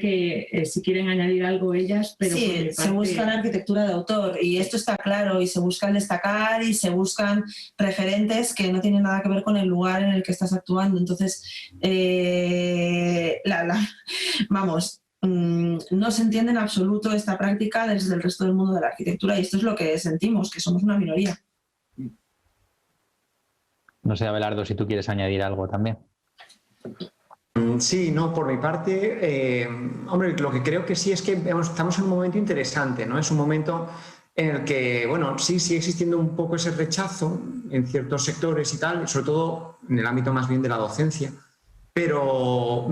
si quieren añadir algo ellas, pero... Sí, se busca la arquitectura de autor y esto está claro, y se busca el destacar y se buscan referentes que no tienen nada que ver con el lugar en el que estás actuando. Entonces, vamos, no se entiende en absoluto esta práctica desde el resto del mundo de la arquitectura, y esto es lo que sentimos, que somos una minoría. No sé, Abelardo, si tú quieres añadir algo también. Sí, no, por mi parte, hombre, lo que creo que sí es que estamos en un momento interesante, ¿no? Es un momento en el que, bueno, sí sigue existiendo un poco ese rechazo en ciertos sectores y tal, sobre todo en el ámbito más bien de la docencia, pero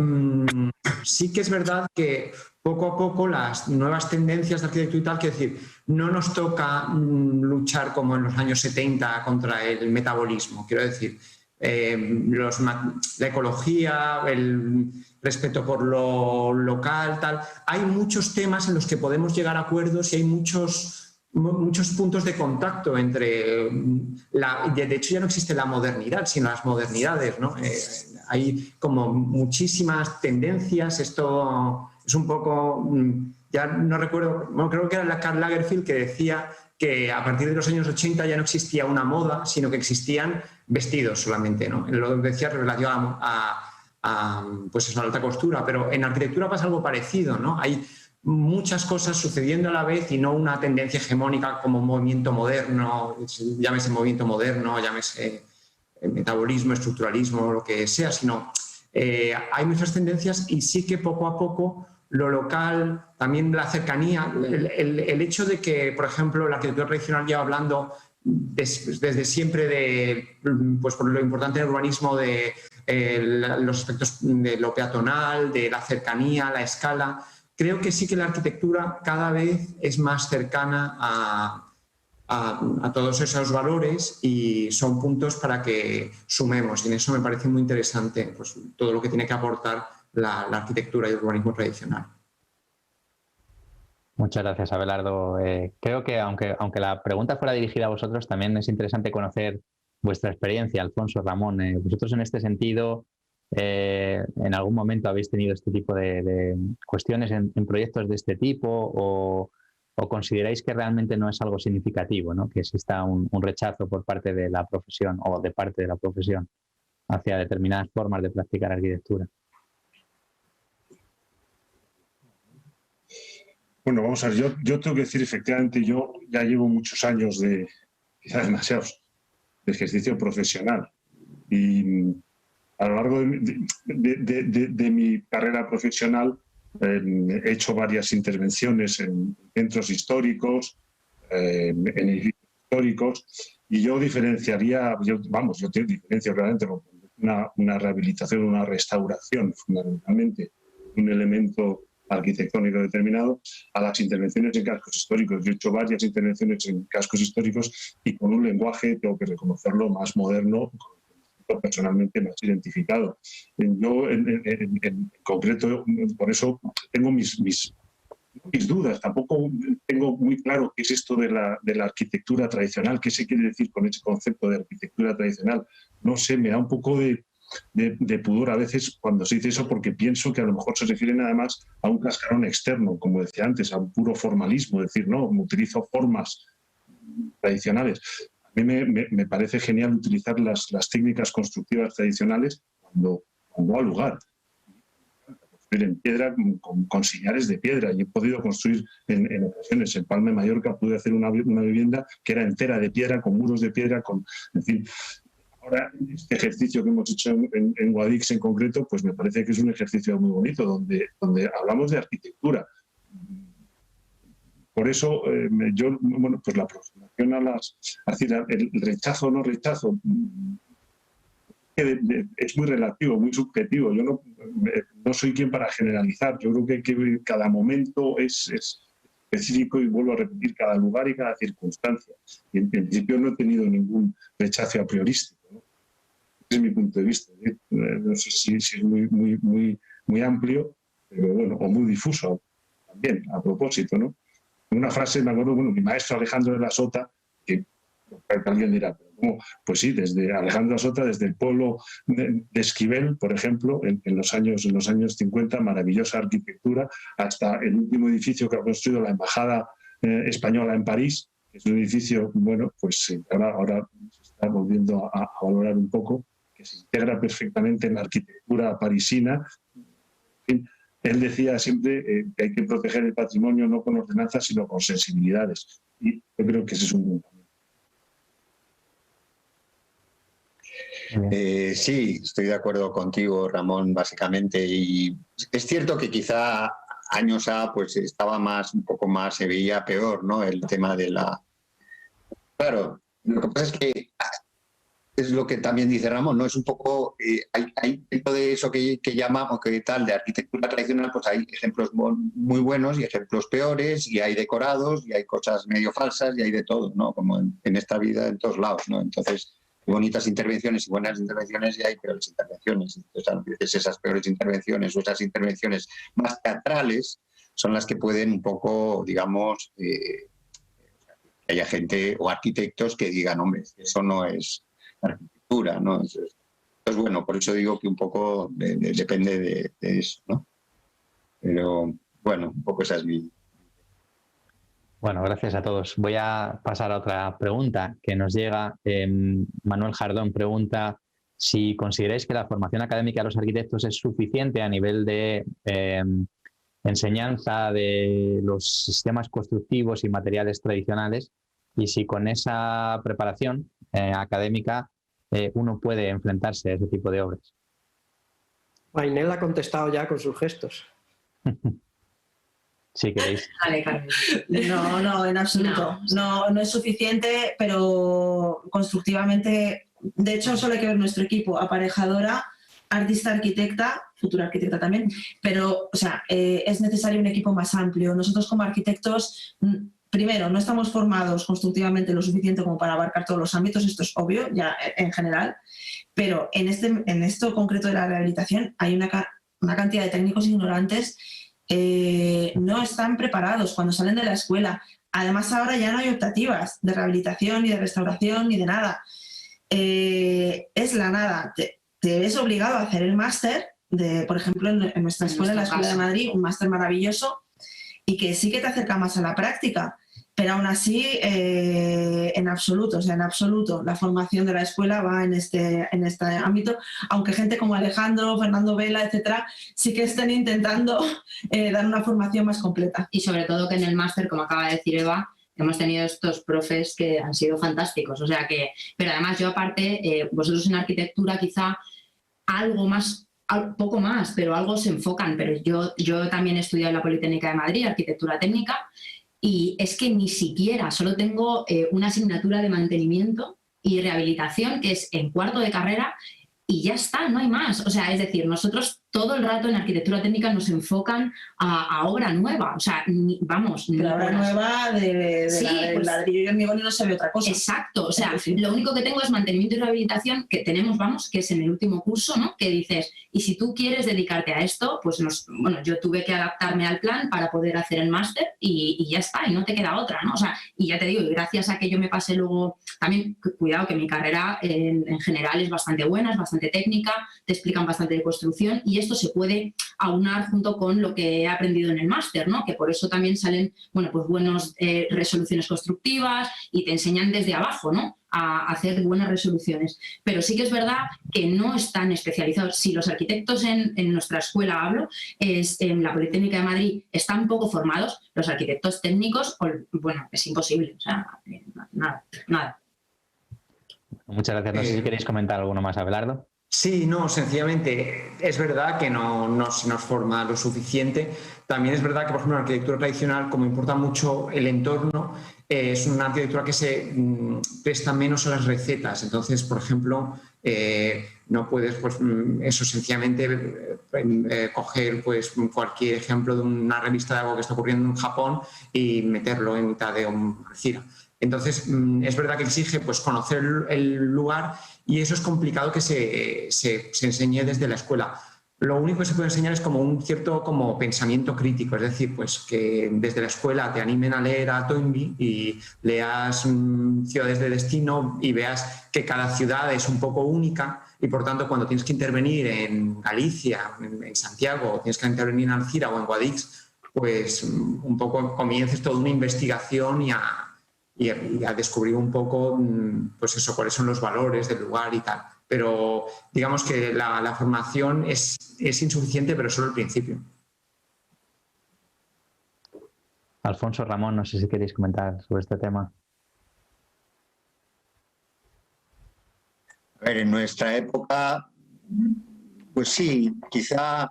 sí que es verdad que poco a poco las nuevas tendencias de arquitectura y tal, quiero decir, no nos toca luchar como en los años 70 contra el metabolismo, quiero decir, la ecología, el respeto por lo local, tal. Hay muchos temas en los que podemos llegar a acuerdos y hay muchos puntos de contacto entre... de hecho, ya no existe la modernidad, sino las modernidades, ¿no? Hay como muchísimas tendencias. Esto es un poco... Ya no recuerdo, bueno, creo que era Karl Lagerfeld que decía que a partir de los años 80 ya no existía una moda, sino que existían vestidos solamente, ¿no? Lo decía relacionado pues eso, a la alta costura, pero en arquitectura pasa algo parecido, ¿no? Hay muchas cosas sucediendo a la vez y no una tendencia hegemónica como movimiento moderno, llámese movimiento moderno, llámese metabolismo, estructuralismo, lo que sea, sino hay muchas tendencias y sí que poco a poco lo local, también la cercanía, el hecho de que, por ejemplo, la arquitectura tradicional lleva hablando desde siempre pues por lo importante del urbanismo de los aspectos de lo peatonal, de la cercanía, la escala. Creo que sí que la arquitectura cada vez es más cercana a todos esos valores y son puntos para que sumemos. Y en eso me parece muy interesante pues, todo lo que tiene que aportar la arquitectura y el urbanismo tradicional. Muchas gracias, Abelardo. Creo que aunque la pregunta fuera dirigida a vosotros, también es interesante conocer vuestra experiencia, Alfonso, Ramón. Vosotros en este sentido, ¿en algún momento habéis tenido este tipo de cuestiones en proyectos de este tipo o consideráis que realmente no es algo significativo, ¿no? Que exista un rechazo por parte de la profesión o de parte de la profesión hacia determinadas formas de practicar arquitectura? Bueno, vamos a ver, yo tengo que decir, efectivamente, yo ya llevo muchos años quizás demasiados, de ejercicio profesional. Y a lo largo de mi carrera profesional he hecho varias intervenciones en centros históricos, en edificios históricos, y yo diferenciaría, yo diferencio claramente una rehabilitación, una restauración, fundamentalmente, un elemento arquitectónico determinado, a las intervenciones en cascos históricos. Yo he hecho varias intervenciones en cascos históricos y con un lenguaje, tengo que reconocerlo, más moderno, personalmente más identificado. Yo en concreto, por eso tengo mis dudas, tampoco tengo muy claro qué es esto de la arquitectura tradicional, qué se quiere decir con ese concepto de arquitectura tradicional. No sé, me da un poco de pudor a veces cuando se dice eso, porque pienso que a lo mejor se refieren además a un cascarón externo, como decía antes, a un puro formalismo, decir, no, utilizo formas tradicionales. A mí me parece genial utilizar las técnicas constructivas tradicionales cuando da lugar. Construir en piedra con sillares de piedra, y he podido construir en ocasiones en Palma de Mallorca, pude hacer una vivienda que era entera de piedra, con muros de piedra, en fin. Ahora, este ejercicio que hemos hecho en Guadix en concreto, pues me parece que es un ejercicio muy bonito, donde hablamos de arquitectura. Por eso, pues la aproximación el rechazo o no rechazo es muy relativo, muy subjetivo. Yo no soy quien para generalizar. Yo creo que cada momento es específico, y vuelvo a repetir, cada lugar y cada circunstancia. Y en principio no he tenido ningún rechazo a priorístico, ¿no? Ese es mi punto de vista. No sé si es muy amplio, pero bueno, o muy difuso también, a propósito, ¿no? Una frase, me acuerdo, mi maestro Alejandro de la Sota, que alguien dirá, ¿cómo? Pues sí, desde Alejandro de la Sota, desde el pueblo de Esquivel, por ejemplo, en los años 50, maravillosa arquitectura, hasta el último edificio que ha construido la Embajada Española en París, que es un edificio, bueno, pues ahora se está volviendo a valorar un poco, que se integra perfectamente en la arquitectura parisina. En fin, él decía siempre que hay que proteger el patrimonio no con ordenanzas, sino con sensibilidades. Y yo creo que ese es un buen camino. Sí, estoy de acuerdo contigo, Ramón, básicamente. Y es cierto que quizá años pues estaba un poco más, se veía peor, ¿no? El tema de la... Claro, lo que pasa es que es lo que también dice Ramón, ¿no? Es un poco, hay dentro de eso que llamamos, que tal, de arquitectura tradicional, pues hay ejemplos muy buenos y ejemplos peores, y hay decorados, y hay cosas medio falsas, y hay de todo, ¿no? Como en esta vida, en todos lados, ¿no? Entonces, bonitas intervenciones y buenas intervenciones, y hay peores intervenciones. Entonces, a veces esas peores intervenciones o esas intervenciones más teatrales son las que pueden un poco, digamos, que haya gente o arquitectos que digan, hombre, eso no es arquitectura, ¿no? Entonces, bueno, por eso digo que un poco depende de eso, ¿no? Pero, bueno, un poco esa es mi... Bueno, gracias a todos. Voy a pasar a otra pregunta que nos llega. Manuel Jardón pregunta si consideráis que la formación académica de los arquitectos es suficiente a nivel de enseñanza de los sistemas constructivos y materiales tradicionales, y si con esa preparación académica uno puede enfrentarse a ese tipo de obras. Mainel ha contestado ya con sus gestos. Si queréis. Vale, Carmen. No, en absoluto. No es suficiente, pero constructivamente, de hecho, solo hay que ver nuestro equipo. Aparejadora artista arquitecta, futura arquitecta también, pero o sea, es necesario un equipo más amplio. Nosotros como arquitectos, primero, no estamos formados constructivamente lo suficiente como para abarcar todos los ámbitos, esto es obvio ya en general, pero en esto concreto de la rehabilitación hay una cantidad de técnicos ignorantes, no están preparados cuando salen de la escuela. Además ahora ya no hay optativas de rehabilitación, ni de restauración, ni de nada. Es la nada. Te ves obligado a hacer el máster, por ejemplo, en nuestra escuela, en la Escuela de Madrid, un máster maravilloso y que sí que te acerca más a la práctica, pero aún así, en absoluto, la formación de la escuela va en este ámbito, aunque gente como Alejandro, Fernando Vela, etcétera, sí que estén intentando dar una formación más completa. Y sobre todo que en el máster, como acaba de decir Eva, hemos tenido estos profes que han sido fantásticos, o sea que, pero además yo aparte, vosotros en arquitectura quizá algo más, poco más, pero algo se enfocan, pero yo también he estudiado en la Politécnica de Madrid, arquitectura técnica, y es que ni siquiera, solo tengo una asignatura de mantenimiento y rehabilitación que es en cuarto de carrera y ya está, no hay más. O sea, es decir, nosotros todo el rato en arquitectura técnica nos enfocan a obra nueva. O sea, vamos... La obra nueva de sí, pues, ladrillo y hormigón y no se ve otra cosa. Exacto. O sea, lo único que tengo es mantenimiento y rehabilitación que tenemos, vamos, que es en el último curso, ¿no? Que dices, y si tú quieres dedicarte a esto, pues yo tuve que adaptarme al plan para poder hacer el máster y ya está, y no te queda otra, ¿no? O sea, y ya te digo, y gracias a que yo me pasé luego... También, cuidado, que mi carrera en general es bastante buena, es bastante técnica, te explican bastante de construcción y esto se puede aunar junto con lo que he aprendido en el máster, ¿no? Que por eso también salen, bueno, pues buenas resoluciones constructivas y te enseñan desde abajo, ¿no? A hacer buenas resoluciones. Pero sí que es verdad que no están especializados. Si los arquitectos en nuestra escuela, hablo, en la Politécnica de Madrid, están poco formados, los arquitectos técnicos, bueno, es imposible. O sea, nada. Muchas gracias. No sé si queréis comentar alguno más, Abelardo. Sí, no, sencillamente es verdad que no se nos forma lo suficiente. También es verdad que, por ejemplo, en la arquitectura tradicional, como importa mucho el entorno, es una arquitectura que se presta menos a las recetas. Entonces, por ejemplo, no puedes, pues, eso sencillamente coger pues, cualquier ejemplo de una revista de algo que está ocurriendo en Japón y meterlo en mitad de un Alcira. Entonces, es verdad que exige pues, conocer el lugar y eso es complicado que se enseñe desde la escuela. Lo único que se puede enseñar es como un cierto como pensamiento crítico, es decir, pues que desde la escuela te animen a leer a Toynbee y leas Ciudades de Destino y veas que cada ciudad es un poco única y por tanto cuando tienes que intervenir en Galicia, en Santiago, o tienes que intervenir en Alcira o en Guadix, pues un poco comiences toda una investigación y a descubrir un poco, pues eso, cuáles son los valores del lugar y tal. Pero digamos que la formación es insuficiente, pero solo al principio. Alfonso, Ramón, no sé si queréis comentar sobre este tema. A ver, en nuestra época, pues sí, quizá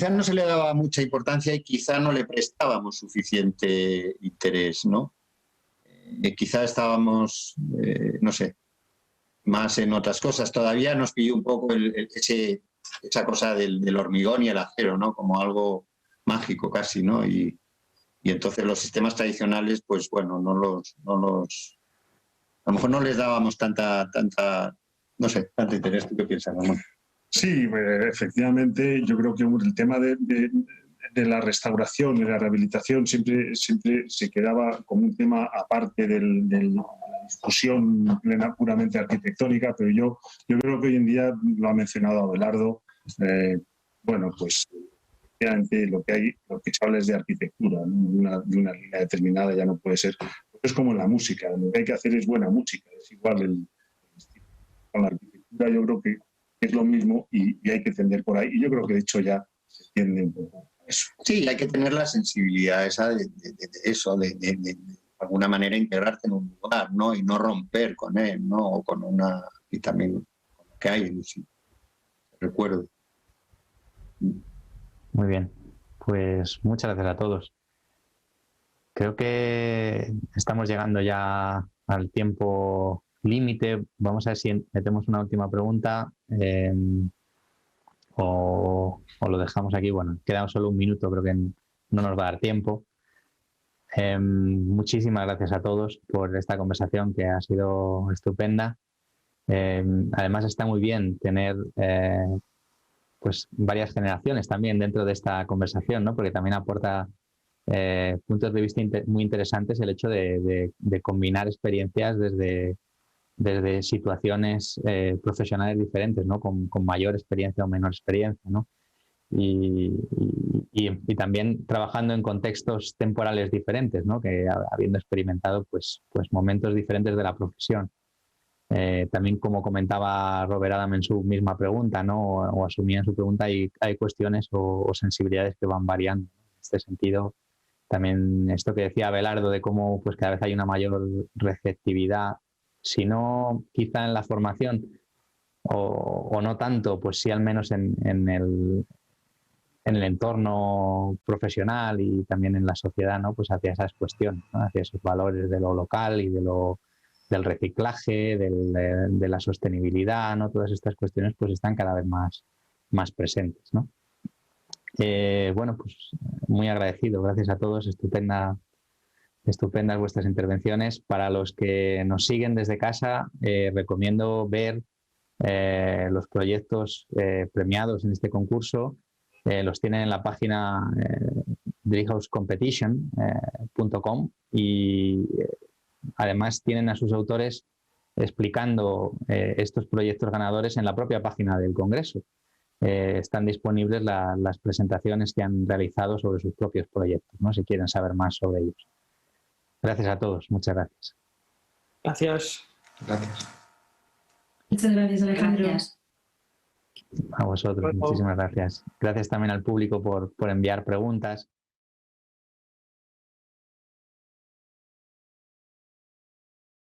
no se le daba mucha importancia y quizá no le prestábamos suficiente interés, ¿no? Quizá estábamos, no sé, más en otras cosas. Todavía nos pilló un poco esa cosa del hormigón y el acero, ¿no? Como algo mágico casi, ¿no? Y entonces los sistemas tradicionales, pues bueno, a lo mejor no les dábamos tanta, no sé, tanto interés. ¿Tú qué piensas, Ramón? Sí, efectivamente, yo creo que el tema de la restauración y la rehabilitación siempre se quedaba como un tema aparte de la discusión puramente arquitectónica, pero yo creo que hoy en día, lo ha mencionado Abelardo, bueno, pues realmente lo que se habla es de arquitectura, ¿no? de una línea determinada ya no puede ser. Es como en la música, lo que hay que hacer es buena música, es igual el estilo. Con la arquitectura yo creo que es lo mismo y hay que tender por ahí, y yo creo que de hecho ya se tiende un poco. Eso. Sí, hay que tener la sensibilidad esa de eso, de alguna manera integrarte en un lugar, ¿no? Y no romper con él, ¿no? O con y también con lo que hay, sí. Recuerdo. Muy bien, pues muchas gracias a todos. Creo que estamos llegando ya al tiempo límite. Vamos a ver si metemos una última pregunta. o lo dejamos aquí. Bueno, queda solo un minuto, creo que no nos va a dar tiempo. Muchísimas gracias a todos por esta conversación que ha sido estupenda. Además está muy bien tener pues varias generaciones también dentro de esta conversación, ¿no? Porque también aporta puntos de vista muy interesantes el hecho de combinar experiencias desde situaciones profesionales diferentes, ¿no? Con mayor experiencia o menor experiencia, ¿no? Y también trabajando en contextos temporales diferentes, ¿no? Que habiendo experimentado pues momentos diferentes de la profesión. También, como comentaba Robert Adam en su misma pregunta, ¿no? o asumía en su pregunta, hay cuestiones o sensibilidades que van variando. En este sentido, también esto que decía Abelardo de cómo pues cada vez hay una mayor receptividad, si no quizá en la formación o no tanto, pues sí al menos en el entorno profesional y también en la sociedad, ¿no? Pues hacia esas cuestiones, ¿no? Hacia esos valores de lo local y del reciclaje, de la sostenibilidad, ¿no? Todas estas cuestiones pues están cada vez más presentes, ¿no? Bueno, pues muy agradecido, gracias a todos, estupendas vuestras intervenciones. Para los que nos siguen desde casa, recomiendo ver los proyectos premiados en este concurso. Los tienen en la página driehauscompetition.com y además tienen a sus autores explicando estos proyectos ganadores en la propia página del Congreso. Están disponibles las presentaciones que han realizado sobre sus propios proyectos, ¿no? Si quieren saber más sobre ellos. Gracias a todos. Muchas gracias. Gracias. Gracias. Muchas gracias, Alejandro. Gracias. A vosotros, muchísimas gracias. Gracias también al público por enviar preguntas.